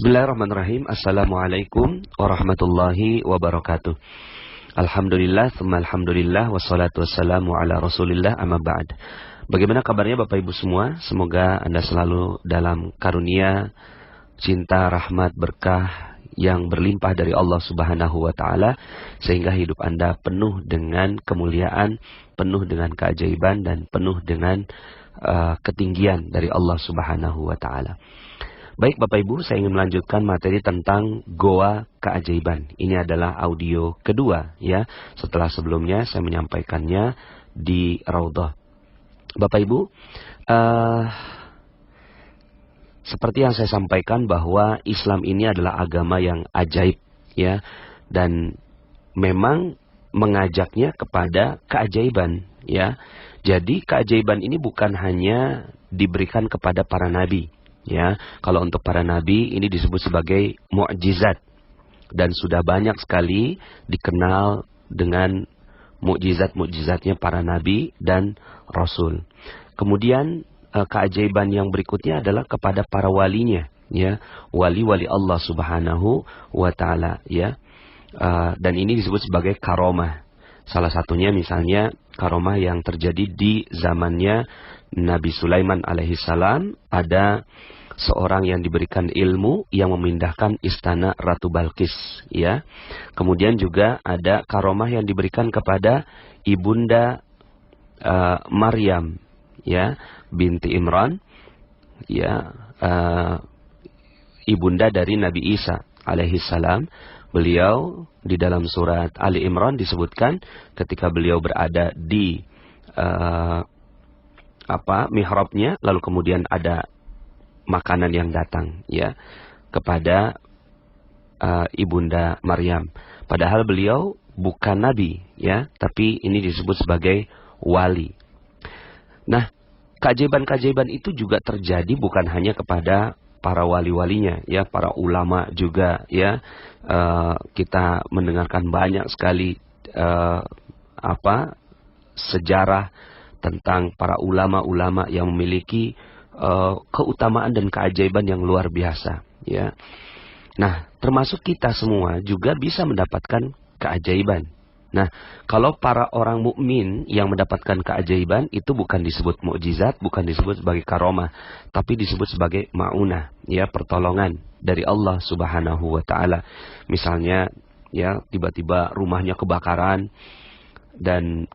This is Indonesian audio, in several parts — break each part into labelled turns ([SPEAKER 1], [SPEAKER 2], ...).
[SPEAKER 1] Bismillahirrahmanirrahim. Assalamualaikum warahmatullahi wabarakatuh. Alhamdulillah, tsumma alhamdulillah, wassalatu wassalamu ala rasulillah, amma ba'd. Bagaimana kabarnya Bapak Ibu semua? Semoga Anda selalu dalam karunia, cinta, rahmat, berkah yang berlimpah dari Allah Subhanahu wa Ta'ala, sehingga hidup Anda penuh dengan kemuliaan, penuh dengan keajaiban, dan penuh dengan ketinggian dari Allah Subhanahu wa Ta'ala. Baik Bapak Ibu, saya ingin melanjutkan materi tentang Goa Keajaiban. Ini adalah audio kedua ya, setelah sebelumnya saya menyampaikannya di Raudhah. Bapak Ibu, seperti yang saya sampaikan bahwa Islam ini adalah agama yang ajaib ya, dan memang mengajaknya kepada keajaiban ya. Jadi keajaiban ini bukan hanya diberikan kepada para nabi. Ya, kalau untuk para nabi ini disebut sebagai mukjizat, dan sudah banyak sekali dikenal dengan mukjizat-mukjizatnya para nabi dan rasul. Kemudian keajaiban yang berikutnya adalah kepada para walinya, ya, wali-wali Allah Subhanahu wa Ta'ala, ya. Dan ini disebut sebagai karomah. Salah satunya misalnya karomah yang terjadi di zamannya Nabi Sulaiman alaihissalam. Ada seorang yang diberikan ilmu yang memindahkan istana Ratu Balqis ya. Kemudian juga ada karomah yang diberikan kepada ibunda Maryam ya, binti Imran ya, ibunda dari Nabi Isa alaihissalam. Beliau di dalam surat Ali Imran disebutkan ketika beliau berada di mihrabnya, lalu kemudian ada makanan yang datang ya kepada ibunda Maryam. Padahal beliau bukan nabi ya, tapi ini disebut sebagai wali. Nah, keajaiban-keajaiban itu juga terjadi bukan hanya kepada para wali-walinya ya, para ulama juga ya. Kita mendengarkan banyak sekali sejarah tentang para ulama-ulama yang memiliki keutamaan dan keajaiban yang luar biasa ya. Nah, termasuk kita semua juga bisa mendapatkan keajaiban. Nah, kalau para orang mukmin yang mendapatkan keajaiban itu bukan disebut mukjizat, bukan disebut sebagai karomah, tapi disebut sebagai maunah ya, pertolongan dari Allah Subhanahu wa Ta'ala. Misalnya ya, tiba-tiba rumahnya kebakaran dan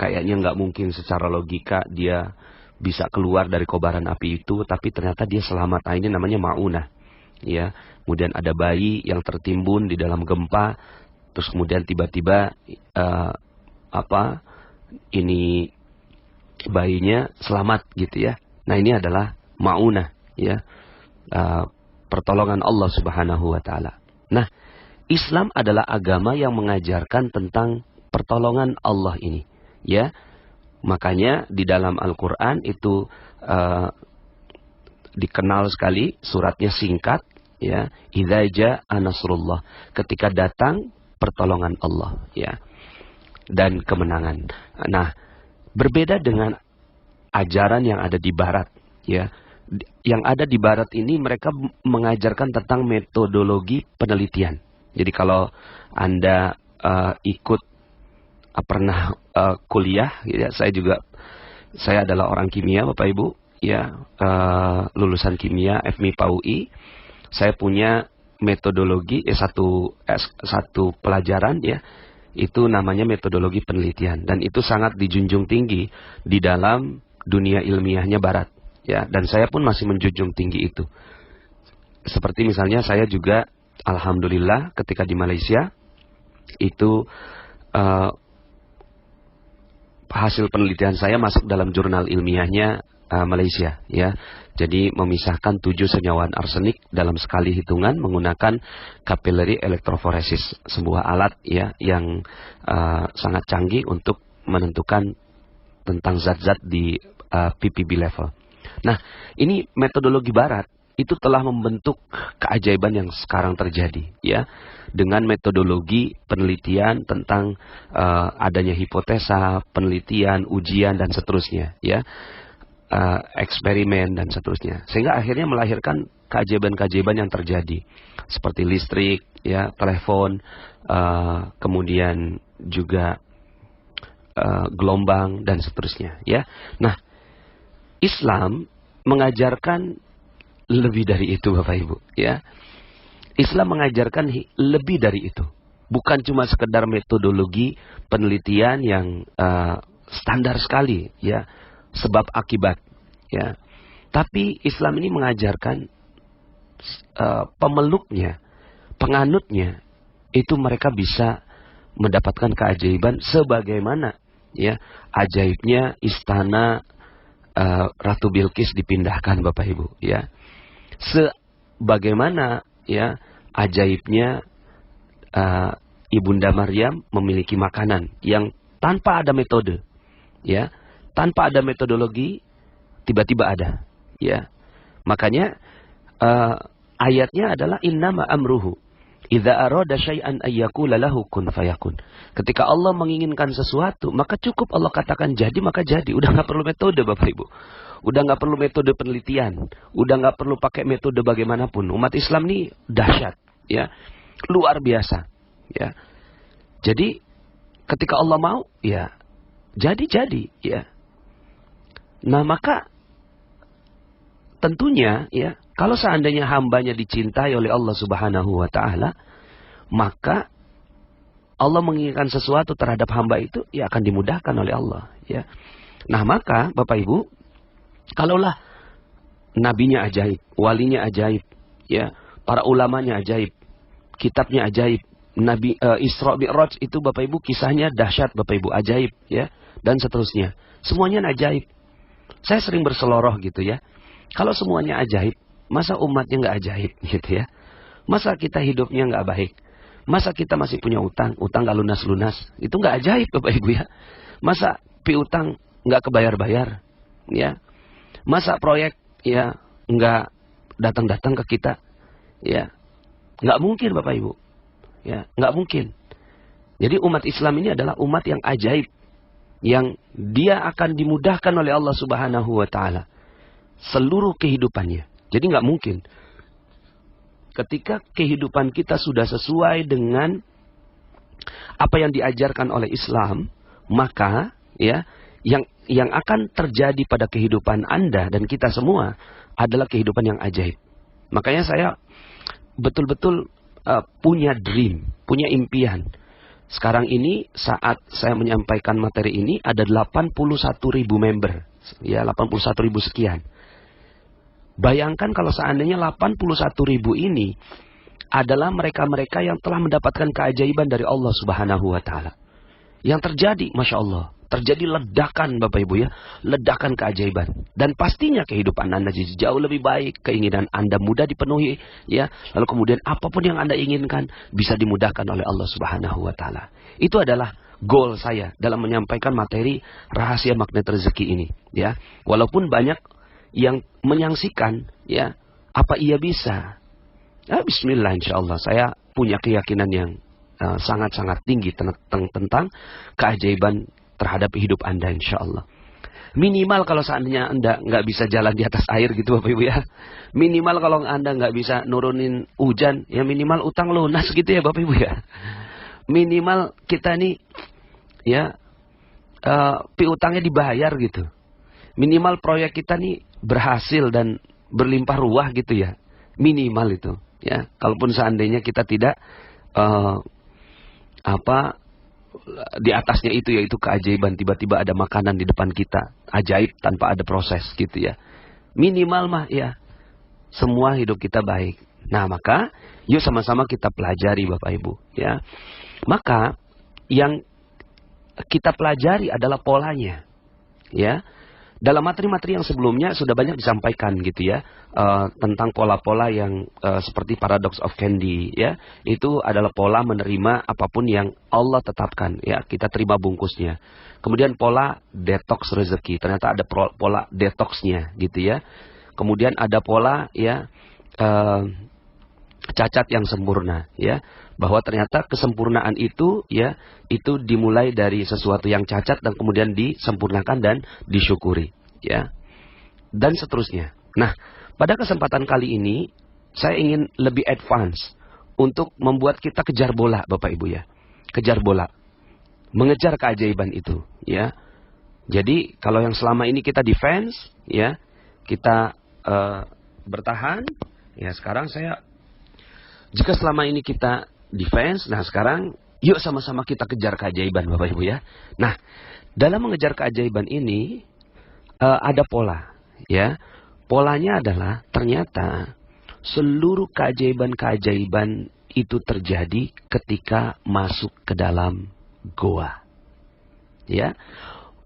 [SPEAKER 1] kayaknya nggak mungkin secara logika dia bisa keluar dari kobaran api itu, tapi ternyata dia selamat. Nah, ini namanya maunah ya. Kemudian ada bayi yang tertimbun di dalam gempa, terus kemudian tiba-tiba ini bayinya selamat gitu ya. Nah, ini adalah maunah ya, pertolongan Allah Subhanahu wa Ta'ala. Nah, Islam adalah agama yang mengajarkan tentang pertolongan Allah ini ya. Makanya di dalam Al-Quran itu dikenal sekali, suratnya singkat ya, idza jaa nasrullah, ketika datang pertolongan Allah ya, dan kemenangan. Nah, berbeda dengan ajaran yang ada di barat ya. Yang ada di barat ini mereka mengajarkan tentang metodologi penelitian. Jadi kalau Anda pernah kuliah ya, saya adalah orang kimia Bapak Ibu ya, lulusan kimia FMIPA UI. Saya punya metodologi satu pelajaran ya, itu namanya metodologi penelitian, dan itu sangat dijunjung tinggi di dalam dunia ilmiahnya barat ya, dan saya pun masih menjunjung tinggi itu. Seperti misalnya saya juga alhamdulillah ketika di Malaysia itu hasil penelitian saya masuk dalam jurnal ilmiahnya Malaysia ya. Jadi memisahkan 7 senyawaan arsenik dalam sekali hitungan menggunakan capillary electrophoresis, sebuah alat ya yang sangat canggih untuk menentukan tentang zat-zat di ppb level. Nah, ini metodologi barat itu telah membentuk keajaiban yang sekarang terjadi ya, dengan metodologi penelitian tentang adanya hipotesa, penelitian, ujian dan seterusnya ya, eksperimen dan seterusnya, sehingga akhirnya melahirkan keajaiban-keajaiban yang terjadi seperti listrik, ya, telepon, kemudian juga gelombang dan seterusnya, ya. Nah, Islam mengajarkan lebih dari itu, Bapak Ibu, ya. Islam mengajarkan lebih dari itu. Bukan cuma sekedar metodologi penelitian yang standar sekali, ya, sebab akibat, ya. Tapi Islam ini mengajarkan pemeluknya, penganutnya, itu mereka bisa mendapatkan keajaiban sebagaimana, ya, ajaibnya istana Ratu Bilqis dipindahkan, Bapak Ibu, ya. Sebagaimana, ya, ajaibnya Ibunda Maryam memiliki makanan yang tanpa ada metode, ya, tanpa ada metodologi, tiba-tiba ada, ya. Makanya ayatnya adalah innama amruhu idza arada syai'an ayyakula lahu kun fayakun. Ketika Allah menginginkan sesuatu, maka cukup Allah katakan jadi, maka jadi. Udah nggak perlu metode, Bapak Ibu. Udah nggak perlu metode penelitian. Udah nggak perlu pakai metode bagaimanapun. Umat Islam ini dahsyat, ya, luar biasa, ya. Jadi ketika Allah mau, ya, jadi, ya. Nah, maka tentunya, ya, kalau seandainya hambanya dicintai oleh Allah Subhanahu wa Ta'ala, maka Allah menginginkan sesuatu terhadap hamba itu, ya, akan dimudahkan oleh Allah, ya. Nah, maka Bapak Ibu, kalaulah nabinya ajaib, walinya ajaib, ya, para ulamanya ajaib, kitabnya ajaib, Nabi Isra Mi'raj itu, Bapak Ibu, kisahnya dahsyat, Bapak Ibu, ajaib, ya, dan seterusnya. Semuanya ajaib. Saya sering berseloroh gitu, ya. Kalau semuanya ajaib, masa umatnya nggak ajaib, gitu, ya? Masa kita hidupnya nggak baik? Masa kita masih punya utang nggak lunas-lunas? Itu nggak ajaib, Bapak Ibu, ya? Masa piutang nggak kebayar-bayar, ya? Masa proyek, ya, nggak datang-datang ke kita, ya? Nggak mungkin, Bapak Ibu, ya, nggak mungkin. Jadi umat Islam ini adalah umat yang ajaib, yang dia akan dimudahkan oleh Allah Subhanahu wa Ta'ala seluruh kehidupannya. Jadi nggak mungkin ketika kehidupan kita sudah sesuai dengan apa yang diajarkan oleh Islam, maka, ya, yang akan terjadi pada kehidupan Anda dan kita semua adalah kehidupan yang ajaib. Makanya saya betul-betul punya dream, punya impian. Sekarang ini saat saya menyampaikan materi ini ada 81.000 member, ya, 81.000 sekian. Bayangkan kalau seandainya 81.000 ini adalah mereka-mereka yang telah mendapatkan keajaiban dari Allah Subhanahu wa Ta'ala. Yang terjadi, Masya Allah, terjadi ledakan, Bapak Ibu, ya, ledakan keajaiban. Dan pastinya kehidupan Anda jauh lebih baik, keinginan Anda mudah dipenuhi, ya. Lalu kemudian apapun yang Anda inginkan bisa dimudahkan oleh Allah Subhanahu wa Ta'ala. Itu adalah goal saya dalam menyampaikan materi rahasia magnet rezeki ini, ya. Walaupun banyak yang menyaksikan, ya, apa ia bisa? Ya, bismillah, insyaallah saya punya keyakinan yang sangat-sangat tinggi tentang keajaiban terhadap hidup Anda, insyaallah. Minimal kalau seandainya Anda nggak bisa jalan di atas air gitu, Bapak Ibu, ya. Minimal kalau Anda nggak bisa nurunin hujan, ya minimal utang lunas gitu, ya Bapak Ibu, ya. Minimal kita nih, ya, piutangnya dibayar gitu. Minimal proyek kita nih berhasil dan berlimpah ruah gitu, ya. Minimal itu, ya. Kalaupun seandainya kita tidak di atasnya itu, yaitu keajaiban, tiba-tiba ada makanan di depan kita, ajaib tanpa ada proses gitu, ya. Minimal mah, ya, semua hidup kita baik. Nah, maka yuk sama-sama kita pelajari, Bapak Ibu, ya. Maka yang kita pelajari adalah polanya, ya. Dalam materi-materi yang sebelumnya sudah banyak disampaikan gitu, ya, tentang pola-pola yang seperti paradox of candy, ya. Itu adalah pola menerima apapun yang Allah tetapkan, ya, kita terima bungkusnya. Kemudian pola detox rezeki, ternyata ada pola detoxnya gitu, ya. Kemudian ada pola, ya, cacat yang sempurna, ya, bahwa ternyata kesempurnaan itu, ya, itu dimulai dari sesuatu yang cacat dan kemudian disempurnakan dan disyukuri, ya, dan seterusnya. Nah, pada kesempatan kali ini, saya ingin lebih advance untuk membuat kita kejar bola, Bapak Ibu ya. Kejar bola. Mengejar keajaiban itu, ya. Jadi, kalau yang selama ini kita defense, ya, kita bertahan, ya sekarang jika selama ini kita defense, nah sekarang yuk sama-sama kita kejar keajaiban, Bapak Ibu ya. Nah, dalam mengejar keajaiban ini, ada pola, ya. Polanya adalah ternyata seluruh keajaiban-keajaiban itu terjadi ketika masuk ke dalam goa. Ya,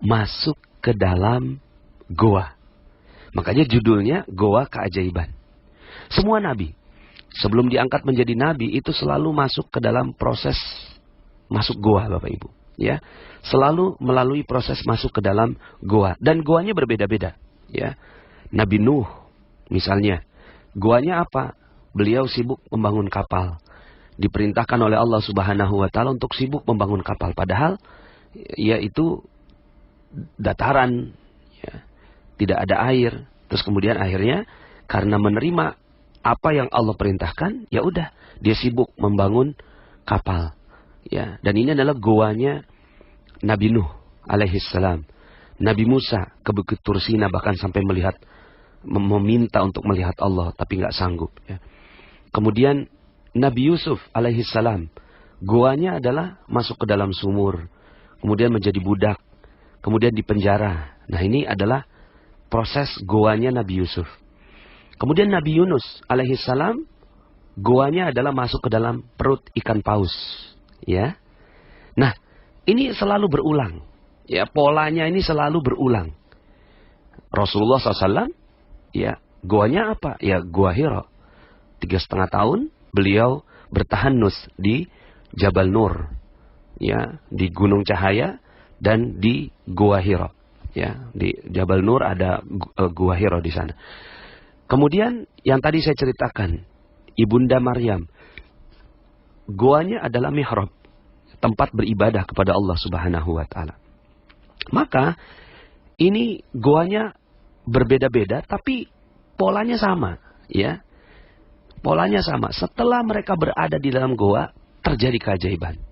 [SPEAKER 1] masuk ke dalam goa. Makanya judulnya Goa Keajaiban. Semua nabi sebelum diangkat menjadi nabi itu selalu masuk ke dalam proses masuk goa, Bapak Ibu. Ya, selalu melalui proses masuk ke dalam goa, dan goanya berbeda-beda. Ya, Nabi Nuh misalnya, goanya apa? Beliau sibuk membangun kapal. Diperintahkan oleh Allah Subhanahu wa taala untuk sibuk membangun kapal, padahal ya itu dataran, ya, tidak ada air. Terus kemudian akhirnya karena menerima apa yang Allah perintahkan, ya udah dia sibuk membangun kapal. Ya, dan ini adalah goanya Nabi Nuh alaihissalam. Nabi Musa ke Bukit Tursina bahkan sampai meminta untuk melihat Allah, tapi nggak sanggup. Ya. Kemudian Nabi Yusuf alaihissalam, goanya adalah masuk ke dalam sumur, kemudian menjadi budak, kemudian dipenjara. Nah, ini adalah proses goanya Nabi Yusuf. Kemudian Nabi Yunus alaihissalam, goanya adalah masuk ke dalam perut ikan paus. Ya, nah ini selalu berulang. Ya, polanya ini selalu berulang. Rasulullah SAW, ya, goanya apa? Ya, Gua Hira. 3,5 tahun beliau bertahanus di Jabal Nur, ya, di Gunung Cahaya dan di Gua Hira. Ya, di Jabal Nur ada Gua Hira di sana. Kemudian yang tadi saya ceritakan, Ibunda Maryam, goanya adalah mihrab, tempat beribadah kepada Allah Subhanahu wa taala. Maka ini goanya berbeda-beda tapi polanya sama, ya. Polanya sama. Setelah mereka berada di dalam goa, terjadi keajaiban.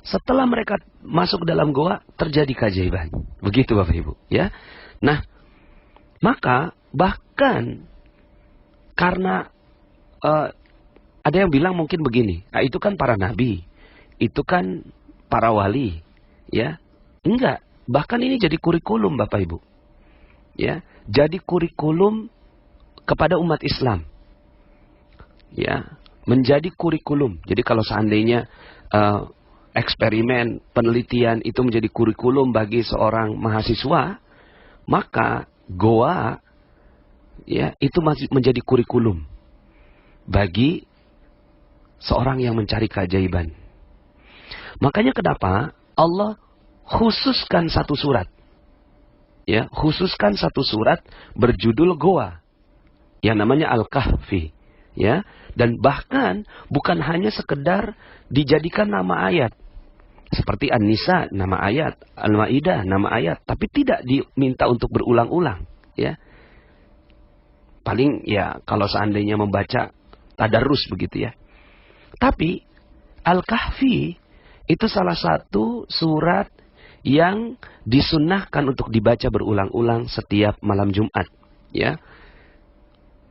[SPEAKER 1] Setelah mereka masuk ke dalam goa, terjadi keajaiban. Begitu Bapak Ibu, ya. Nah, maka bahkan karena ada yang bilang mungkin begini, nah, itu kan para nabi, itu kan para wali, ya. Enggak, bahkan ini jadi kurikulum Bapak Ibu. Ya, jadi kurikulum kepada umat Islam. Ya, menjadi kurikulum. Jadi kalau seandainya eksperimen, penelitian itu menjadi kurikulum bagi seorang mahasiswa, maka goa, ya, itu masih menjadi kurikulum bagi seorang yang mencari keajaiban. Makanya kenapa Allah khususkan satu surat, ya, khususkan satu surat berjudul Goa yang namanya Al-Kahfi, ya, dan bahkan bukan hanya sekedar dijadikan nama ayat seperti An-Nisa nama ayat, Al-Maidah nama ayat, tapi tidak diminta untuk berulang-ulang, ya. Paling ya kalau seandainya membaca tadarus begitu, ya. Tapi Al-Kahfi itu salah satu surat yang disunnahkan untuk dibaca berulang-ulang setiap malam Jumat, ya.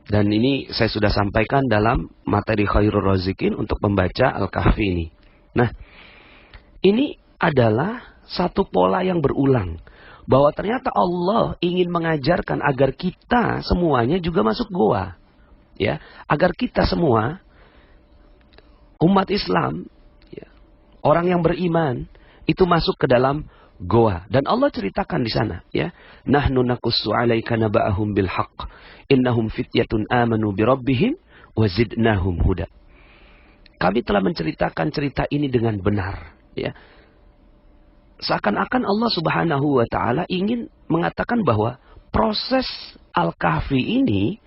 [SPEAKER 1] Dan ini saya sudah sampaikan dalam materi Khairul Razikin untuk membaca Al-Kahfi ini. Nah, ini adalah satu pola yang berulang, bahwa ternyata Allah ingin mengajarkan agar kita semuanya juga masuk goa, ya, agar kita semua umat Islam, ya, orang yang beriman itu masuk ke dalam goa. Dan Allah ceritakan di sana, ya, nahnu naqussu 'alaika naba'ahum bil haqq innahum fityatun amanu bi rabbihim wa zidnahum huda. Kami telah menceritakan cerita ini dengan benar, ya. Seakan-akan Allah Subhanahu wa taala ingin mengatakan bahwa proses Al-Kahfi ini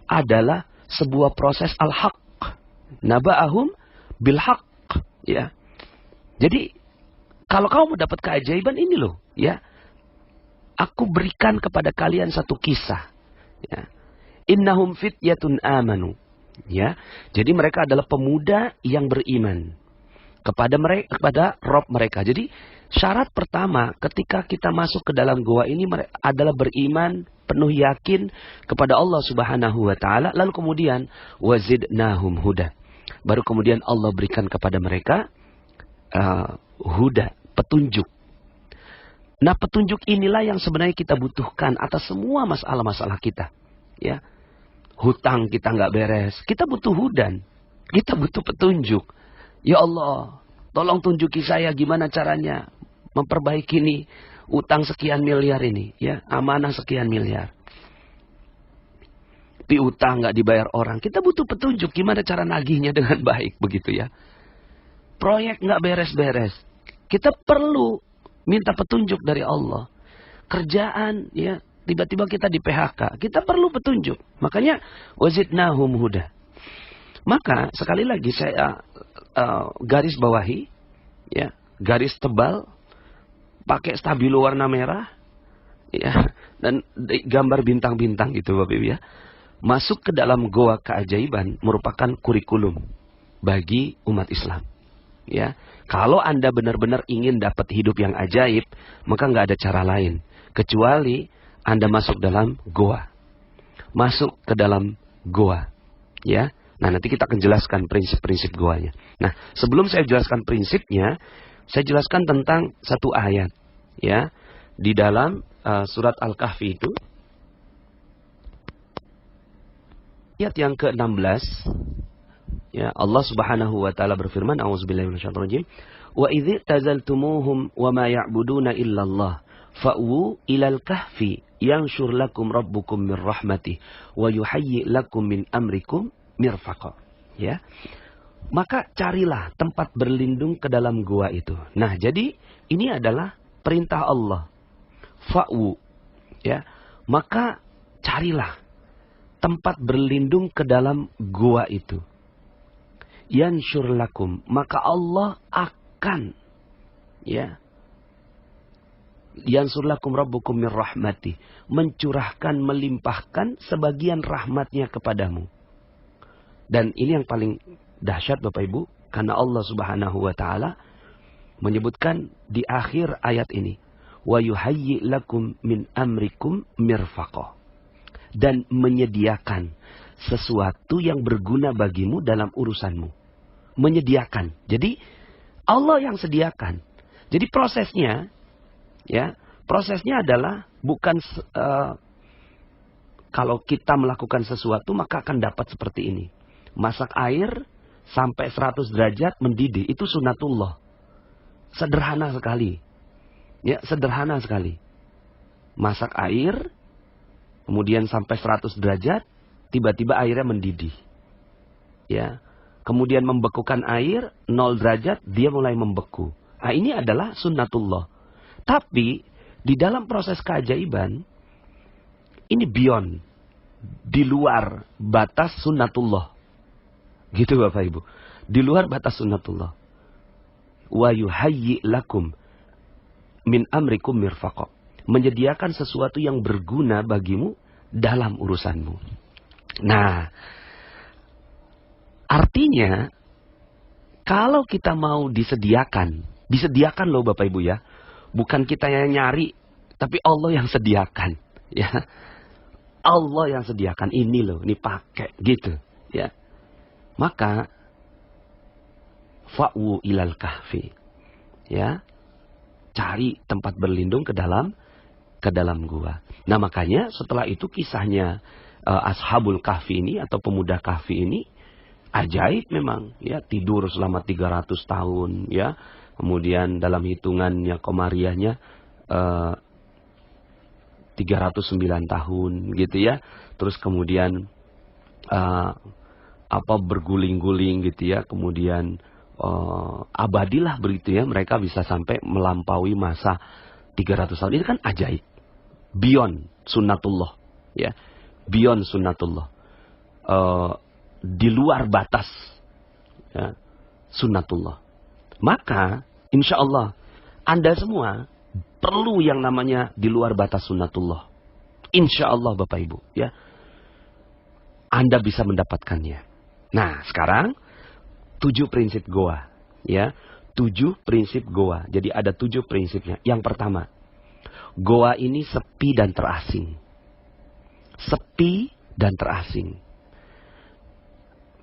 [SPEAKER 1] adalah sebuah proses al-haq. Naba'ahum bil haqq, ya. Jadi kalau kamu mau dapat keajaiban ini loh, ya. Aku berikan kepada kalian satu kisah, ya. Innahum fityatun amanu. Ya. Jadi mereka adalah pemuda yang beriman kepada Rob mereka. Jadi syarat pertama ketika kita masuk ke dalam gua ini adalah beriman, penuh yakin kepada Allah Subhanahu wa taala, lalu kemudian wazidnahum huda. Baru kemudian Allah berikan kepada mereka huda, petunjuk. Nah, petunjuk inilah yang sebenarnya kita butuhkan atas semua masalah-masalah kita. Ya. Hutang kita nggak beres, kita butuh hudan. Kita butuh petunjuk. Ya Allah, tolong tunjuki saya gimana caranya memperbaiki ini utang sekian miliar ini, ya, amanah sekian miliar. Piutang nggak dibayar orang, kita butuh petunjuk gimana cara nagihnya dengan baik, begitu ya. Proyek nggak beres-beres, kita perlu minta petunjuk dari Allah. Kerjaan, ya, tiba-tiba kita di PHK, kita perlu petunjuk. Makanya wazidnahum huda. Maka sekali lagi saya garis bawahi, ya, garis tebal, pakai stabilo warna merah, ya, dan gambar bintang-bintang gitu Bapak Ibu ya. Masuk ke dalam goa keajaiban merupakan kurikulum bagi umat Islam. Ya, kalau Anda benar-benar ingin dapat hidup yang ajaib, maka nggak ada cara lain kecuali Anda masuk dalam goa, masuk ke dalam goa. Ya, nah nanti kita akan jelaskan prinsip-prinsip goanya. Nah, sebelum saya jelaskan prinsipnya, saya jelaskan tentang satu ayat, ya, di dalam surat Al-Kahfi itu. Ayat yang ke-16, ya, Allah Subhanahu wa taala berfirman, a'udzubillahi minasyaitonir rajim, wa idz tazaltumuhum wa ma ya'buduna illallah fa'u ilal kahfi yanshur lakum rabbukum min rahmatih wa yuhayyi lakum min amrikum mirfaqa. Ya. Maka carilah tempat berlindung ke dalam gua itu. Nah, jadi ini adalah perintah Allah. Fa'u, ya. Maka carilah tempat berlindung ke dalam gua itu. Yanshur lakum, maka Allah akan, ya, yansur lakum rabbukum min rahmati, mencurahkan, melimpahkan sebagian rahmatnya kepadamu. Dan ini yang paling dahsyat Bapak Ibu, karena Allah Subhanahu wa taala menyebutkan di akhir ayat ini, wa yuhayyi lakum min amrikum mirfaqa, dan menyediakan sesuatu yang berguna bagimu dalam urusanmu. Menyediakan. Jadi Allah yang sediakan. Jadi prosesnya, ya, prosesnya adalah bukan kalau kita melakukan sesuatu maka akan dapat seperti ini. Masak air sampai 100 derajat mendidih, itu sunatullah. Sederhana sekali. Ya, sederhana sekali. Masak air kemudian sampai 100 derajat, tiba-tiba airnya mendidih. Ya. Kemudian membekukan air 0 derajat, dia mulai membeku. Nah, ini adalah sunnatullah. Tapi di dalam proses keajaiban ini beyond, di luar batas sunnatullah. Gitu Bapak Ibu. Di luar batas sunnatullah. Wa yuhayyi lakum min amrikum mirfaqa, menyediakan sesuatu yang berguna bagimu dalam urusanmu. Nah, artinya kalau kita mau disediakan loh Bapak Ibu ya. Bukan kita yang nyari, tapi Allah yang sediakan, ya. Allah yang sediakan, ini loh, ini pakai gitu, ya. Maka fa'u ilal kahfi, ya. Cari tempat berlindung ke dalam gua. Nah, makanya setelah itu kisahnya Ashabul Kahfi ini atau pemuda Kahfi ini ajaib memang, ya, tidur selama 300 tahun, ya. Kemudian dalam hitungannya komariahnya 309 tahun gitu ya. Terus kemudian berguling-guling gitu ya. Kemudian abadilah begitu ya, mereka bisa sampai melampaui masa 300 tahun. Ini kan ajaib. Beyond sunnatullah, ya. Beyond sunnatullah. Di luar batas, ya, sunnatullah. Maka insya Allah Anda semua perlu yang namanya di luar batas sunnatullah. Insya Allah Bapak Ibu, ya. Anda bisa mendapatkannya. Nah, sekarang 7 prinsip goa, ya. 7 prinsip goa. Jadi ada 7 prinsipnya. Yang pertama, goa ini sepi dan terasing. Sepi dan terasing.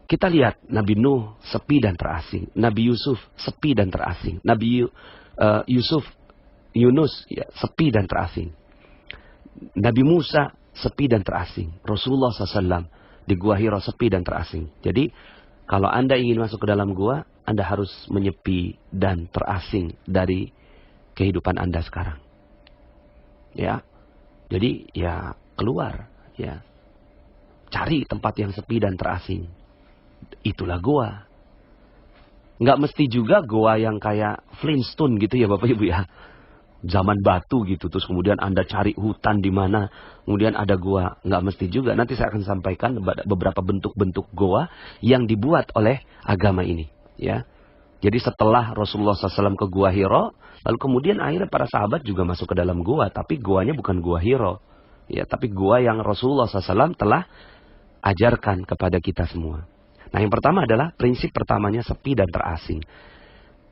[SPEAKER 1] Kita lihat Nabi Nuh sepi dan terasing. Nabi Yusuf sepi dan terasing. Nabi Yunus ya, sepi dan terasing. Nabi Musa sepi dan terasing. Rasulullah SAW di Gua Hira sepi dan terasing. Jadi kalau Anda ingin masuk ke dalam gua, Anda harus menyepi dan terasing dari kehidupan Anda sekarang. Ya. Jadi ya keluar, ya. Cari tempat yang sepi dan terasing. Itulah goa. Nggak mesti juga goa yang kayak Flintstone gitu ya Bapak Ibu ya. Zaman batu gitu. Terus kemudian Anda cari hutan di mana. Kemudian ada goa. Nggak mesti juga. Nanti saya akan sampaikan beberapa bentuk-bentuk goa yang dibuat oleh agama ini. Ya. Jadi setelah Rasulullah SAW ke Gua Hira. Lalu kemudian akhirnya para sahabat juga masuk ke dalam goa. Tapi goanya bukan Gua Hira. Ya, tapi goa yang Rasulullah SAW telah ajarkan kepada kita semua. Nah, yang pertama adalah prinsip pertamanya sepi dan terasing.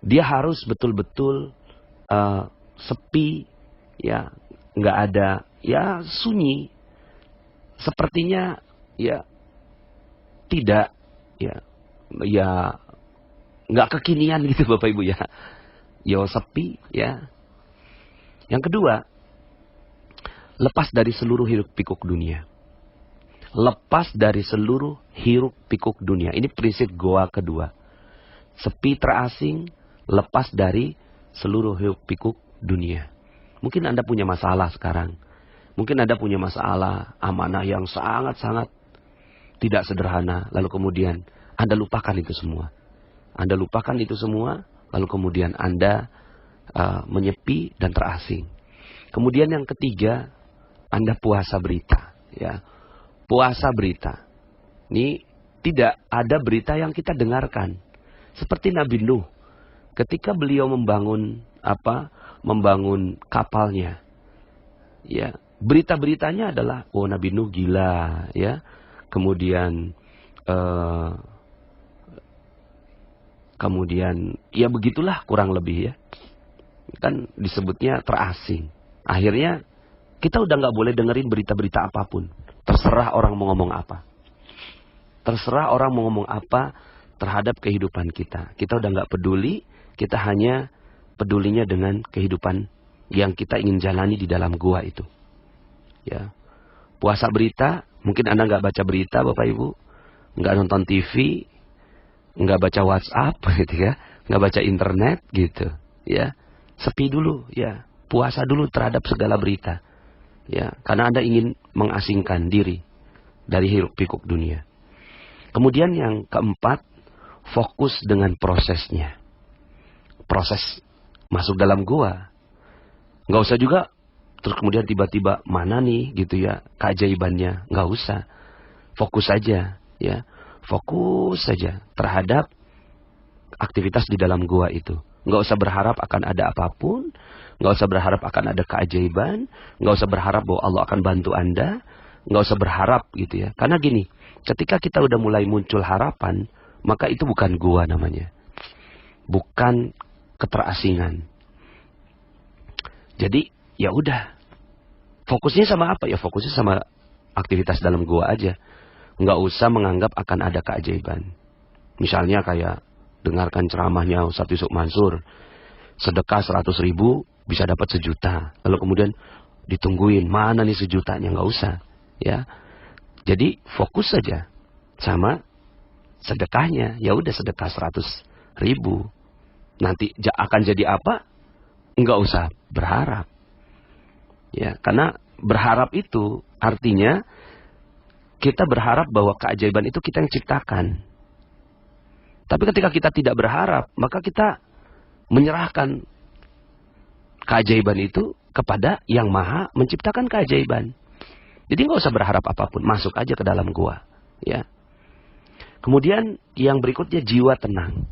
[SPEAKER 1] Dia harus betul-betul sepi, ya, nggak ada, ya sunyi. Sepertinya, ya tidak, ya nggak kekinian gitu Bapak Ibu ya. Ya sepi, ya. Yang kedua, lepas dari seluruh hiruk pikuk dunia. Lepas dari seluruh hiruk pikuk dunia. Ini prinsip goa kedua. Sepi terasing, lepas dari seluruh hiruk pikuk dunia. Mungkin Anda punya masalah sekarang. Mungkin Anda punya masalah amanah yang sangat-sangat tidak sederhana. Lalu kemudian Anda lupakan itu semua. Anda lupakan itu semua. Lalu kemudian Anda menyepi dan terasing. Kemudian yang ketiga, Anda puasa berita. Ya. Puasa berita. Ini tidak ada berita yang kita dengarkan. Seperti Nabi Nuh. Ketika beliau membangun kapalnya. Ya, berita-beritanya adalah Nabi Nuh gila, ya. Kemudian ya begitulah kurang lebih ya. Kan disebutnya terasing. Akhirnya kita udah nggak boleh dengerin berita-berita apapun. Terserah orang mau ngomong apa. Terserah orang mau ngomong apa terhadap kehidupan kita. Kita udah nggak peduli. Kita hanya pedulinya dengan kehidupan yang kita ingin jalani di dalam gua itu. Ya, puasa berita. Mungkin Anda nggak baca berita, Bapak Ibu, nggak nonton TV, nggak baca WhatsApp, gitu ya, nggak baca internet, gitu. Ya, sepi dulu, ya, puasa dulu terhadap segala berita. Ya, karena Anda ingin mengasingkan diri dari hiruk pikuk dunia. Kemudian yang keempat, fokus dengan prosesnya. Proses masuk dalam gua. Nggak usah juga terus kemudian tiba-tiba mana nih gitu ya keajaibannya. Nggak usah. Fokus saja, ya. Fokus saja terhadap aktivitas di dalam gua itu. Nggak usah berharap akan ada apapun. Nggak usah berharap akan ada keajaiban. Nggak usah berharap bahwa Allah akan bantu Anda. Nggak usah berharap gitu ya. Karena gini, ketika kita udah mulai muncul harapan, maka itu bukan gua namanya. Bukan keterasingan. Jadi ya udah. Fokusnya sama apa? Ya fokusnya sama aktivitas dalam gua aja. Nggak usah menganggap akan ada keajaiban. Misalnya kayak dengarkan ceramahnya Ustaz Yusuf Mansur. Sedekah 100.000 bisa dapat 1 juta. Lalu kemudian ditungguin mana nih 1 jutanya. Nggak usah. Ya. Jadi fokus saja sama sedekahnya. Ya udah sedekah 100.000. Nanti akan jadi apa? Nggak usah berharap. Ya, karena berharap itu artinya kita berharap bahwa keajaiban itu kita yang ciptakan. Tapi ketika kita tidak berharap, maka kita menyerahkan keajaiban itu kepada yang maha menciptakan keajaiban. Jadi nggak usah berharap apapun, masuk aja ke dalam gua. Ya. Kemudian yang berikutnya jiwa tenang.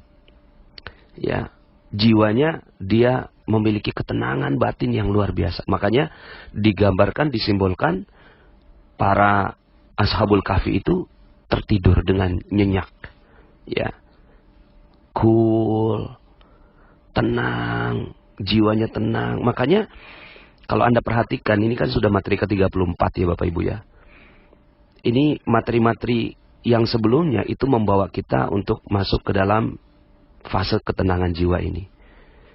[SPEAKER 1] Ya, jiwanya dia memiliki ketenangan batin yang luar biasa. Makanya digambarkan, disimbolkan para Ashabul Kahfi itu tertidur dengan nyenyak. Ya. Cool, tenang, jiwanya tenang. Makanya kalau Anda perhatikan, ini kan sudah materi ke-34 ya Bapak Ibu ya. Ini materi-materi yang sebelumnya itu membawa kita untuk masuk ke dalam fase ketenangan jiwa ini.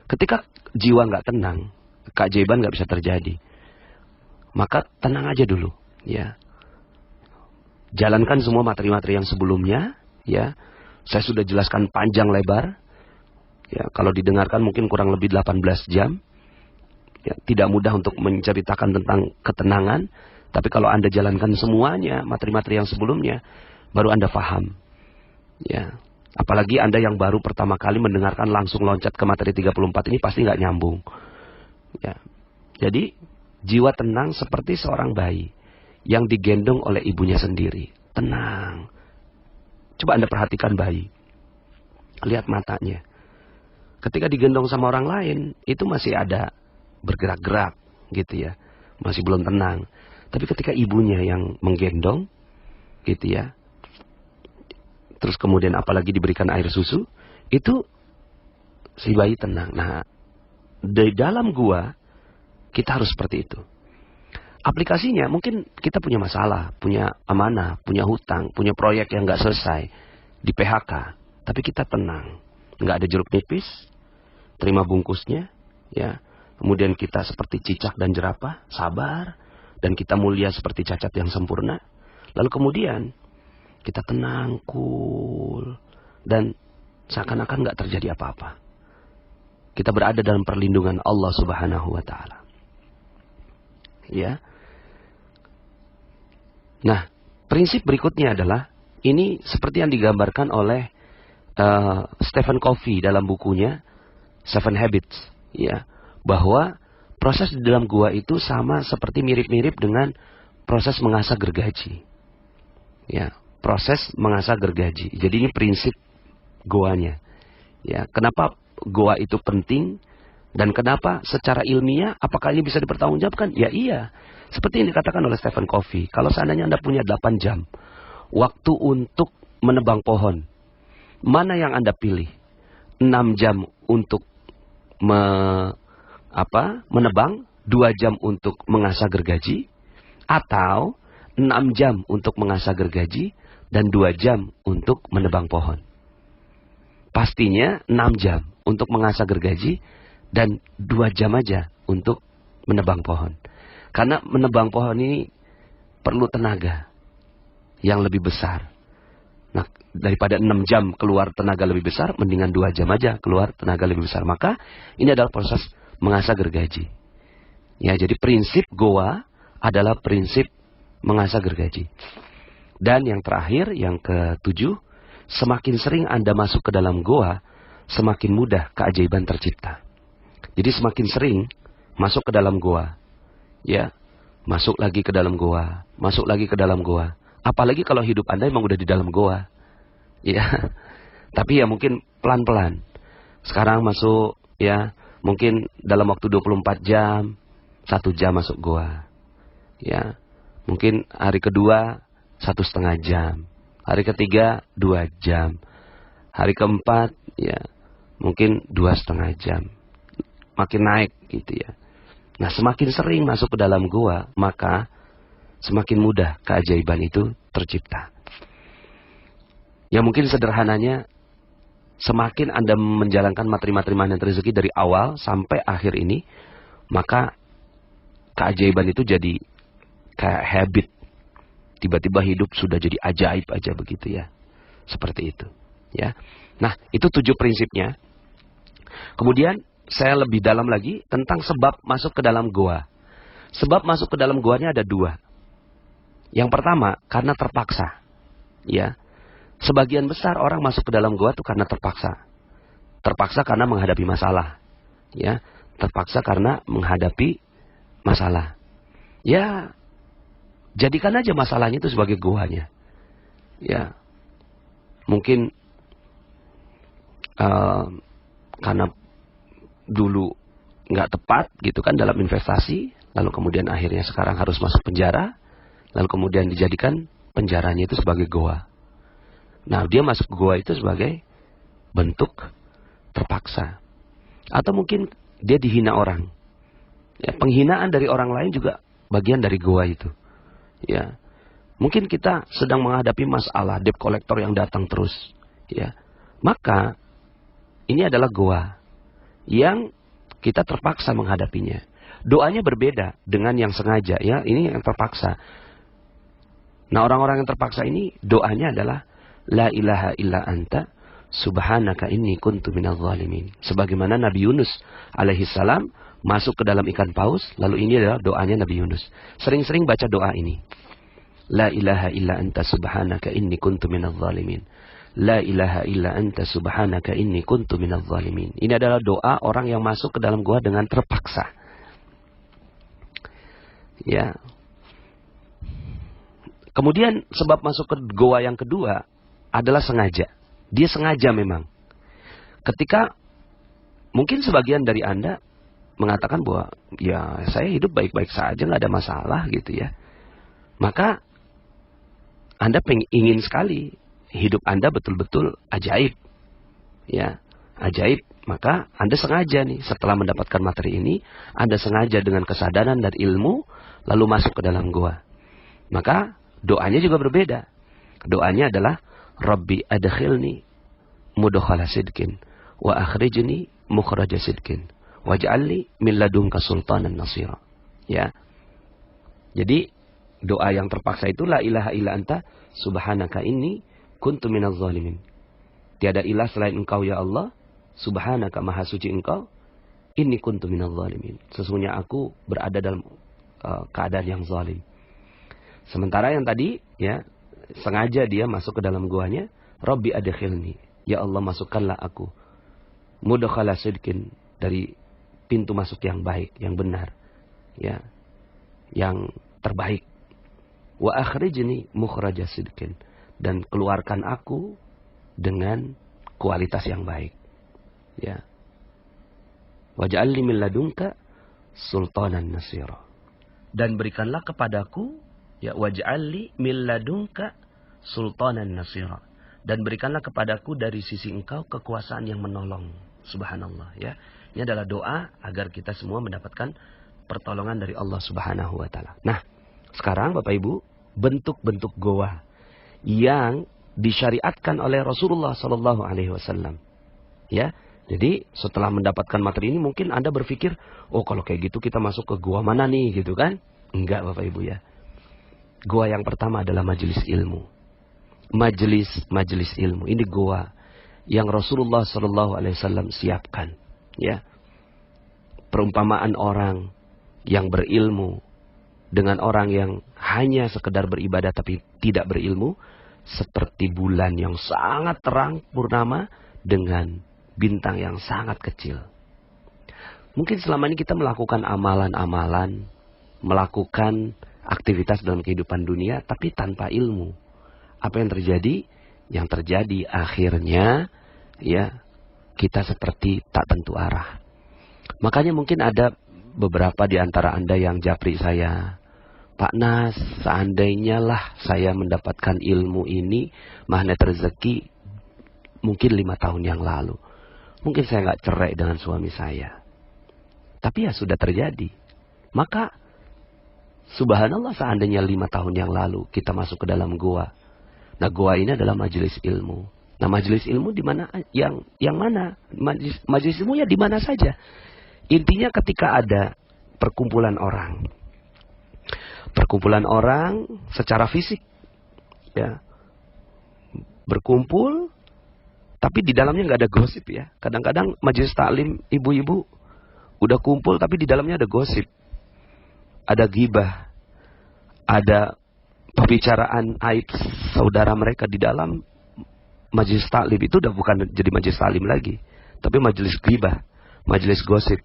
[SPEAKER 1] Ketika jiwa nggak tenang, keajaiban nggak bisa terjadi. Maka tenang aja dulu, ya. Jalankan semua materi-materi yang sebelumnya, ya. Saya sudah jelaskan panjang lebar. Ya, kalau didengarkan mungkin kurang lebih 18 jam. Ya, tidak mudah untuk menceritakan tentang ketenangan, tapi kalau Anda jalankan semuanya, materi-materi yang sebelumnya, baru Anda paham. Ya. Apalagi Anda yang baru pertama kali mendengarkan langsung loncat ke materi 34 ini pasti nggak nyambung. Ya. Jadi, jiwa tenang seperti seorang bayi yang digendong oleh ibunya sendiri. Tenang. Coba Anda perhatikan bayi. Lihat matanya. Ketika digendong sama orang lain, itu masih ada bergerak-gerak gitu ya. Masih belum tenang. Tapi ketika ibunya yang menggendong gitu ya. Terus kemudian apalagi diberikan air susu, itu si bayi tenang. Nah, di dalam gua kita harus seperti itu. Aplikasinya mungkin kita punya masalah, punya amanah, punya hutang, punya proyek yang nggak selesai, di PHK. Tapi kita tenang, nggak ada jeruk nipis, terima bungkusnya, ya. Kemudian kita seperti cicak dan jerapah, sabar, dan kita mulia seperti cacat yang sempurna. Lalu kemudian kita tenang, cool, dan seakan-akan nggak terjadi apa-apa. Kita berada dalam perlindungan Allah Subhanahu wa Ta'ala. Ya. Nah, prinsip berikutnya adalah ini seperti yang digambarkan oleh Stephen Covey dalam bukunya Seven Habits, ya, bahwa proses di dalam gua itu sama seperti mirip-mirip dengan proses mengasah gergaji. Ya, proses mengasah gergaji. Jadi ini prinsip goanya. Ya, kenapa goa itu penting dan kenapa secara ilmiah apakah ini bisa dipertanggungjawabkan? Ya iya. Seperti yang dikatakan oleh Stephen Covey, kalau seandainya Anda punya 8 jam waktu untuk menebang pohon, mana yang Anda pilih? 6 jam untuk menebang, 2 jam untuk mengasah gergaji, atau 6 jam untuk mengasah gergaji dan 2 jam untuk menebang pohon? Pastinya 6 jam untuk mengasah gergaji dan 2 jam aja untuk menebang pohon. Karena menebang pohon ini perlu tenaga yang lebih besar. Nah, daripada 6 jam keluar tenaga lebih besar, mendingan 2 jam aja keluar tenaga lebih besar. Maka ini adalah proses mengasah gergaji. Ya, jadi prinsip goa adalah prinsip mengasah gergaji. Dan yang terakhir, yang ke-7, semakin sering Anda masuk ke dalam goa, semakin mudah keajaiban tercipta. Jadi semakin sering masuk ke dalam goa, ya, masuk lagi ke dalam goa, masuk lagi ke dalam goa. Apalagi kalau hidup Anda memang udah di dalam goa, ya. Tapi ya mungkin pelan-pelan. Sekarang masuk, ya, mungkin dalam waktu 24 jam, 1 jam masuk goa, ya. Mungkin hari kedua 1,5 jam, hari ketiga 2 jam, hari keempat, ya, mungkin 2,5 jam. Makin naik gitu ya. Nah, semakin sering masuk ke dalam goa, maka semakin mudah keajaiban itu tercipta. Ya mungkin sederhananya, semakin Anda menjalankan materi-materi magnet rezeki dari awal sampai akhir ini, maka keajaiban itu jadi kayak habit. Tiba-tiba hidup sudah jadi ajaib aja begitu ya. Seperti itu. Ya. Nah, itu 7 prinsipnya. Kemudian saya lebih dalam lagi tentang sebab masuk ke dalam goa. Sebab masuk ke dalam goanya ada 2. Yang pertama, karena terpaksa. Ya. Sebagian besar orang masuk ke dalam goa itu karena terpaksa. Terpaksa karena menghadapi masalah. Ya. Terpaksa karena menghadapi masalah. Ya. Jadikan aja masalahnya itu sebagai goanya. Ya. Mungkin karena dulu nggak tepat gitu kan dalam investasi, lalu kemudian akhirnya sekarang harus masuk penjara, lalu kemudian dijadikan penjaranya itu sebagai goa. Nah, dia masuk ke gua itu sebagai bentuk terpaksa. Atau mungkin dia dihina orang. Ya, penghinaan dari orang lain juga bagian dari gua itu. Ya. Mungkin kita sedang menghadapi masalah debt collector yang datang terus. Ya. Maka ini adalah gua yang kita terpaksa menghadapinya. Doanya berbeda dengan yang sengaja, ya. Ini yang terpaksa. Nah, orang-orang yang terpaksa ini doanya adalah la ilaha illa anta subhanaka inni kuntu minadz zalimin. Sebagaimana Nabi Yunus alaihi salam masuk ke dalam ikan paus, lalu ini adalah doanya Nabi Yunus. Sering-sering baca doa ini. La ilaha illa anta subhanaka inni kuntu minadz zalimin. La ilaha illa anta subhanaka inni kuntu minadz zalimin. Ini adalah doa orang yang masuk ke dalam gua dengan terpaksa. Ya. Kemudian sebab masuk ke goa yang kedua adalah sengaja. Dia sengaja memang. Ketika mungkin sebagian dari Anda mengatakan bahwa ya saya hidup baik-baik saja, nggak ada masalah gitu ya. Maka Anda ingin sekali hidup Anda betul-betul ajaib. Ya, ajaib. Maka Anda sengaja nih setelah mendapatkan materi ini, Anda sengaja dengan kesadaran dan ilmu lalu masuk ke dalam goa. Maka doanya juga berbeda. Doanya adalah Rabbi adkhilni mudkhala sidqin wa akhrijni mukhraja sidqin waj'alni min ladunka sultanan nasira. Ya. Jadi doa yang terpaksa itu la ilaha illa anta subhanaka inni kuntu minadz zalimin. Tiada ilah selain Engkau ya Allah, subhanaka maha suci Engkau, inni kuntu minadz zalimin. Sesungguhnya aku berada dalam keadaan yang zalim. Sementara yang tadi, ya, sengaja dia masuk ke dalam guanya, Rabbi adkhilni, ya Allah masukkanlah aku, mudkhala sidqin, dari pintu masuk yang baik, yang benar, ya, yang terbaik. Wa akhrijni mukhraja sidqin, dan keluarkan aku dengan kualitas yang baik, ya. Waj'alni min ladunka sultanan nasira, dan berikanlah kepadaku, ya, waj'alli min ladunka sultanan nasira, dan berikanlah kepadaku dari sisi Engkau kekuasaan yang menolong. Subhanallah, ya. Ini adalah doa agar kita semua mendapatkan pertolongan dari Allah Subhanahu wa taala. Nah, sekarang Bapak Ibu, bentuk-bentuk goa yang disyariatkan oleh Rasulullah sallallahu alaihi wasallam. Ya. Jadi, setelah mendapatkan materi ini mungkin Anda berpikir, "Oh, kalau kayak gitu kita masuk ke goa mana nih?" gitu kan? Enggak, Bapak Ibu, ya. Goa yang pertama adalah majelis ilmu. Majelis ilmu. Ini goa yang Rasulullah sallallahu alaihi wasallam siapkan, ya. Perumpamaan orang yang berilmu dengan orang yang hanya sekedar beribadah tapi tidak berilmu, seperti bulan yang sangat terang purnama dengan bintang yang sangat kecil. Mungkin selama ini kita melakukan amalan-amalan, melakukan aktivitas dalam kehidupan dunia, tapi tanpa ilmu. Apa yang terjadi? Yang terjadi akhirnya, ya, kita seperti tak tentu arah. Makanya mungkin ada beberapa di antara Anda yang japri saya, Pak Nas, seandainya lah saya mendapatkan ilmu ini, magnet rezeki, mungkin 5 tahun yang lalu. Mungkin saya nggak cerai dengan suami saya. Tapi ya sudah terjadi. Maka subhanallah, seandainya 5 tahun yang lalu kita masuk ke dalam goa. Nah, goa ini adalah majelis ilmu. Nah, majelis ilmu di mana? Yang mana? Majelis ilmu ya di mana saja. Intinya ketika ada perkumpulan orang. Perkumpulan orang secara fisik, ya. Berkumpul, tapi di dalamnya nggak ada gosip, ya. Kadang-kadang majelis taklim ibu-ibu udah kumpul tapi di dalamnya ada gosip. Ada ghibah, ada pembicaraan aib saudara mereka di dalam majelis taklim. Itu udah bukan jadi majelis taklim lagi, tapi majelis ghibah, majelis gosip.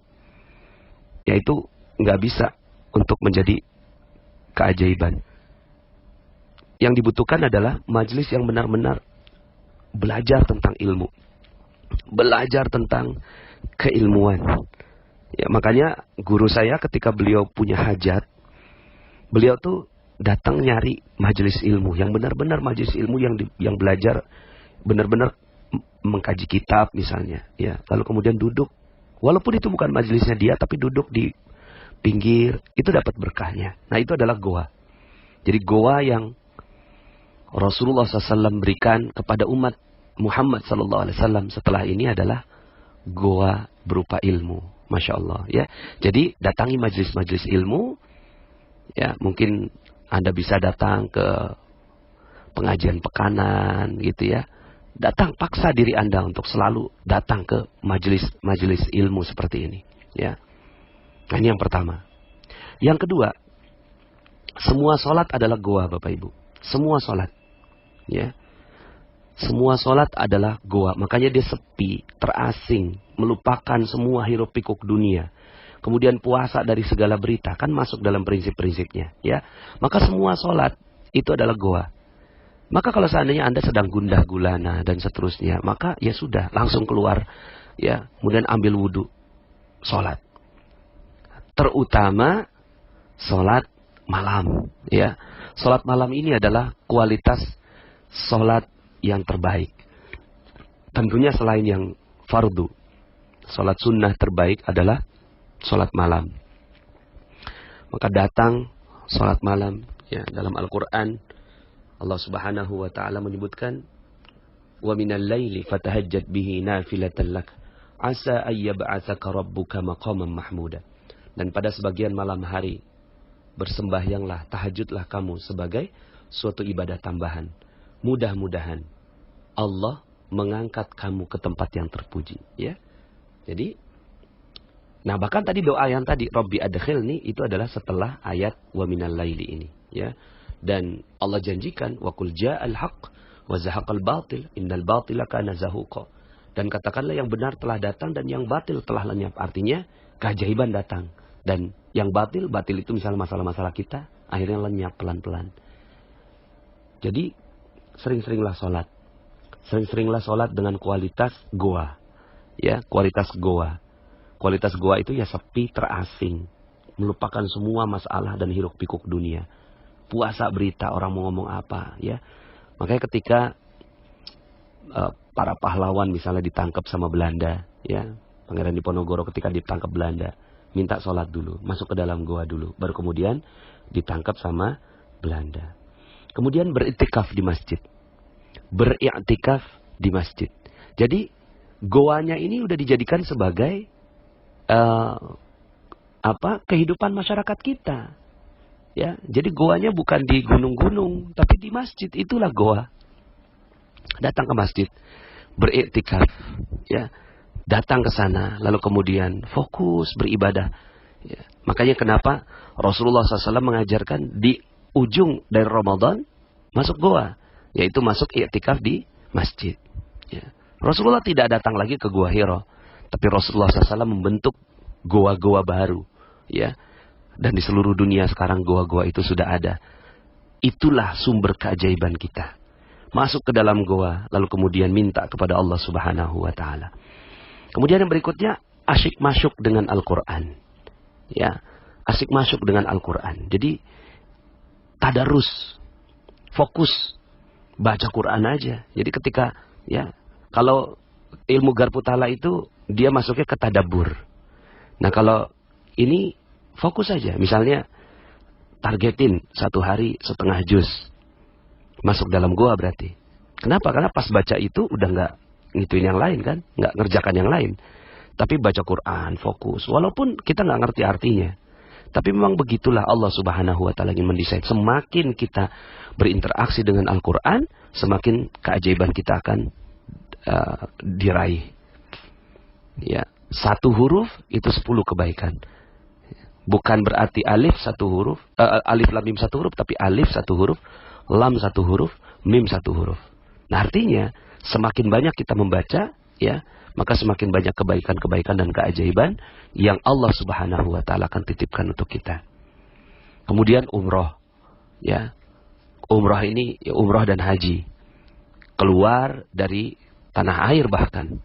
[SPEAKER 1] Yaitu nggak bisa untuk menjadi keajaiban. Yang dibutuhkan adalah majelis yang benar-benar belajar tentang ilmu, belajar tentang keilmuan. Ya, makanya guru saya ketika beliau punya hajat, beliau tuh datang nyari majelis ilmu yang benar-benar majelis ilmu yang belajar benar-benar mengkaji kitab misalnya, ya, lalu kemudian duduk, walaupun itu bukan majelisnya dia, tapi duduk di pinggir, itu dapat berkahnya. Nah, itu adalah goa. Jadi goa yang Rasulullah SAW berikan kepada umat Muhammad SAW setelah ini adalah goa berupa ilmu. Masya Allah, ya. Jadi datangi majelis-majelis ilmu, ya, mungkin Anda bisa datang ke pengajian pekanan gitu ya. Datang, paksa diri Anda untuk selalu datang ke majelis ilmu seperti ini, ya. Nah, ini yang pertama. Yang kedua, semua sholat adalah goa, Bapak Ibu. Semua sholat, ya. Semua sholat adalah goa. Makanya dia sepi, terasing, melupakan semua hiruk pikuk dunia. Kemudian puasa dari segala berita, kan masuk dalam prinsip-prinsipnya, ya. Maka semua sholat itu adalah goa. Maka kalau seandainya Anda sedang gundah gulana dan seterusnya, maka ya sudah, langsung keluar, ya, kemudian ambil wudhu, sholat. Terutama sholat malam, ya. Sholat malam ini adalah kualitas sholat yang terbaik. Tentunya selain yang fardu, sholat sunnah terbaik adalah sholat malam. Maka datang sholat malam, ya, dalam Al-Quran Allah Subhanahu wa taala menyebutkan, "Wa minal laili fatahajjat bihi nafilatan lak, asa ay yab'atsaka rabbuka maqaman mahmuda." Dan pada sebagian malam hari bersembahyanglah, tahajudlah kamu sebagai suatu ibadah tambahan. Mudah-mudahan Allah mengangkat kamu ke tempat yang terpuji, ya. Jadi, nah bahkan tadi doa yang tadi Rabbi adkhilni itu adalah setelah ayat wa minal laili ini, ya. Dan Allah janjikan wa qul ja'al haqq wa zahaqal batil innal batila kana zahuqa. Dan katakanlah yang benar telah datang dan yang batil telah lenyap. Artinya keajaiban datang. Dan yang batil itu misalnya masalah-masalah kita akhirnya lenyap pelan-pelan. Jadi sering-seringlah sholat. Sering-seringlah sholat dengan kualitas goa. Ya, kualitas goa. Kualitas goa itu ya sepi, terasing, melupakan semua masalah dan hiruk pikuk dunia. Puasa berita orang mau ngomong apa, ya. Makanya ketika para pahlawan misalnya ditangkap sama Belanda, ya, Pangeran Diponegoro ketika ditangkap Belanda, minta sholat dulu, masuk ke dalam goa dulu, baru kemudian ditangkap sama Belanda. Kemudian beriktikaf di masjid, beriktikaf di masjid. Jadi goanya ini udah dijadikan sebagai kehidupan masyarakat kita. Ya, jadi goanya bukan di gunung-gunung, tapi di masjid, itulah goa. Datang ke masjid, beriktikaf, ya. Datang ke sana, lalu kemudian fokus beribadah. Ya. Makanya kenapa Rasulullah SAW mengajarkan di ujung dari Ramadan masuk goa, yaitu masuk iktikaf di masjid. Ya. Rasulullah tidak datang lagi ke Gua Hira, tapi Rasulullah SAW membentuk goa-goa baru, ya. Dan di seluruh dunia sekarang goa-goa itu sudah ada. Itulah sumber keajaiban kita. Masuk ke dalam goa, lalu kemudian minta kepada Allah Subhanahu wa taala. Kemudian yang berikutnya, asyik masuk dengan Al-Quran. Ya, asyik masuk dengan Al-Quran. Jadi tadarus, fokus baca Quran aja. Jadi ketika, ya, kalau ilmu Garpu Tala itu dia masuknya ke tadabbur. Nah, kalau ini fokus saja, misalnya targetin satu hari setengah juz, masuk dalam goa berarti. Kenapa? Karena pas baca itu udah nggak ngituin yang lain kan, nggak ngerjakan yang lain, tapi baca Quran, fokus. Walaupun kita nggak ngerti artinya, tapi memang begitulah Allah Subhanahu Wa Taala ingin mendesain. Semakin kita berinteraksi dengan Al-Quran, semakin keajaiban kita akan diraih. Ya, satu huruf itu 10 kebaikan. Bukan berarti alif satu huruf, alif lam mim satu huruf, tapi alif satu huruf, lam satu huruf, mim satu huruf. Nah, artinya semakin banyak kita membaca, ya, maka semakin banyak kebaikan-kebaikan dan keajaiban yang Allah Subhanahu wa taala akan titipkan untuk kita. Kemudian umroh, ya. Umroh ini ya, umroh dan haji. Keluar dari tanah air bahkan.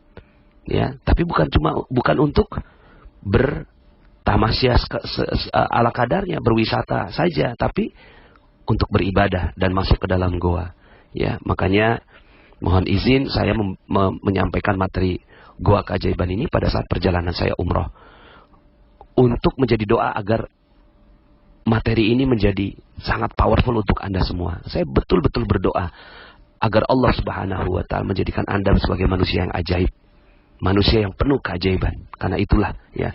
[SPEAKER 1] Ya, tapi bukan untuk tamasya ala kadarnya, berwisata saja, tapi untuk beribadah dan masuk ke dalam goa. Ya, makanya Mohon izin saya menyampaikan materi Goa Keajaiban ini pada saat perjalanan saya umroh. Untuk menjadi doa agar materi ini menjadi sangat powerful untuk Anda semua. Saya betul-betul berdoa agar Allah Subhanahu wa Ta'ala menjadikan Anda sebagai manusia yang ajaib, manusia yang penuh keajaiban. Karena itulah ya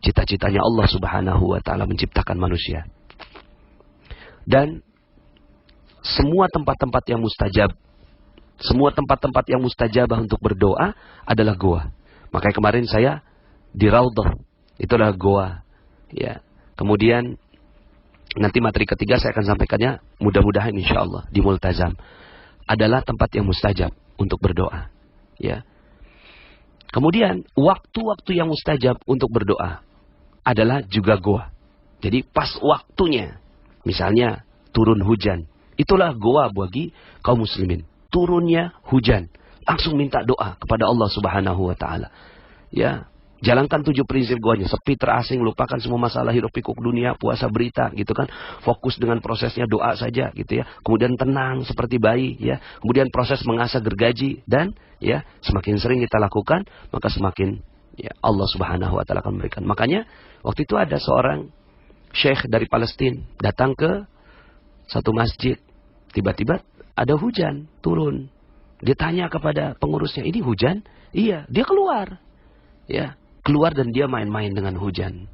[SPEAKER 1] cita-citanya Allah Subhanahu wa Ta'ala menciptakan manusia. Dan semua tempat-tempat yang mustajab, semua tempat-tempat yang mustajabah untuk berdoa adalah goa. Makanya kemarin saya di Raudhah, itu adalah goa. Ya. Kemudian nanti materi ketiga saya akan sampaikannya, mudah-mudahan insyaallah di Multazam, adalah tempat yang mustajab untuk berdoa. Ya. Kemudian waktu-waktu yang mustajab untuk berdoa adalah juga goa. Jadi pas waktunya, misalnya turun hujan, itulah goa bagi kaum muslimin. Turunnya hujan, langsung minta doa kepada Allah Subhanahu wa Ta'ala. Ya, jalankan 7 prinsip goanya. Sepi, terasing, lupakan semua masalah hidup pikuk dunia, puasa berita, gitu kan. Fokus dengan prosesnya doa saja, gitu ya. Kemudian tenang seperti bayi, ya. Kemudian proses mengasah gergaji, dan ya semakin sering kita lakukan, maka semakin ya Allah Subhanahu wa Ta'ala akan memberikan. Makanya waktu itu ada seorang syekh dari Palestina datang ke satu masjid, tiba-tiba ada hujan turun. Dia tanya kepada pengurusnya, ini hujan? Iya, dia keluar. Ya, keluar dan dia main-main dengan hujan.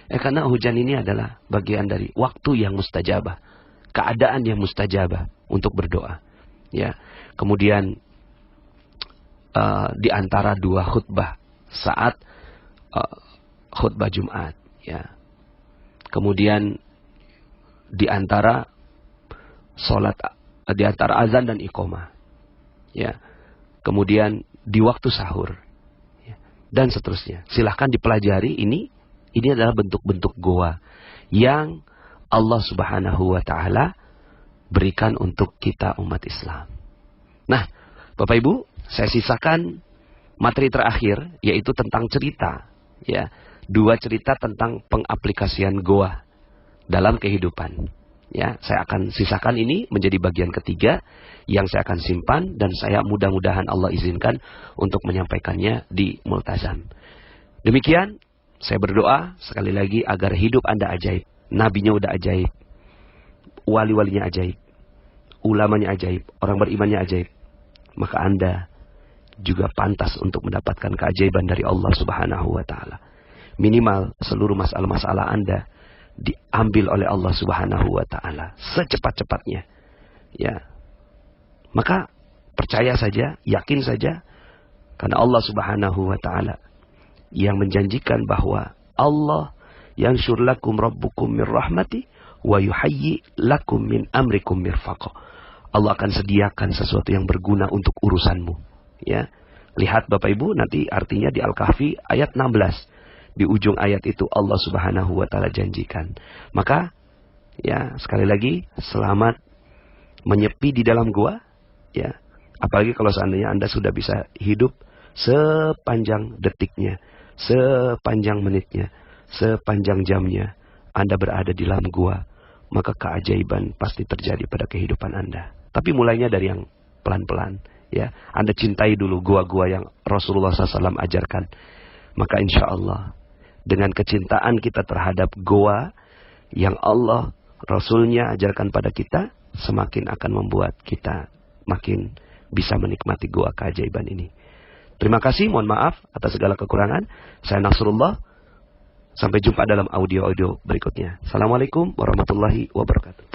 [SPEAKER 1] Karena hujan ini adalah bagian dari waktu yang mustajabah, keadaan yang mustajabah untuk berdoa. Ya, kemudian di antara 2 khutbah saat khutbah Jumat, ya. Kemudian di antara salat, di antara azan dan iqamah, ya. Kemudian di waktu sahur, ya. Dan seterusnya. Silahkan dipelajari, ini adalah bentuk-bentuk goa yang Allah Subhanahu wa Ta'ala berikan untuk kita umat Islam. Nah, Bapak Ibu, saya sisakan materi terakhir, yaitu tentang cerita, ya. 2 cerita tentang pengaplikasian goa dalam kehidupan. Ya, saya akan sisakan ini menjadi bagian ketiga yang saya akan simpan, dan saya mudah-mudahan Allah izinkan untuk menyampaikannya di Multazam. Demikian, saya berdoa sekali lagi agar hidup Anda ajaib. Nabinya udah ajaib, wali-walinya ajaib, ulamanya ajaib, orang berimannya ajaib. Maka Anda juga pantas untuk mendapatkan keajaiban dari Allah Subhanahu wa Ta'ala. Minimal seluruh masalah-masalah Anda diambil oleh Allah Subhanahu wa Ta'ala secepat-cepatnya. Ya. Maka percaya saja, yakin saja, karena Allah Subhanahu wa Ta'ala yang menjanjikan bahwa Allah yanshur lakum rabbukum min rahmati wa yuhayyi lakum min amrikum mirfaqa. Allah akan sediakan sesuatu yang berguna untuk urusanmu. Ya. Lihat Bapak Ibu, nanti artinya di Al-Kahfi ayat 16. Di ujung ayat itu Allah Subhanahu wa Ta'ala janjikan. Maka ya sekali lagi, selamat menyepi di dalam gua, ya. Apalagi kalau seandainya Anda sudah bisa hidup sepanjang detiknya, sepanjang menitnya, sepanjang jamnya Anda berada di dalam gua, maka keajaiban pasti terjadi pada kehidupan Anda. Tapi mulainya dari yang pelan-pelan, ya. Anda cintai dulu gua-gua yang Rasulullah SAW ajarkan. Maka insya Allah dengan kecintaan kita terhadap goa yang Allah, Rasulnya ajarkan pada kita, semakin akan membuat kita makin bisa menikmati goa keajaiban ini. Terima kasih, mohon maaf atas segala kekurangan. Saya Nasrullah. Sampai jumpa dalam audio-audio berikutnya. Assalamualaikum warahmatullahi wabarakatuh.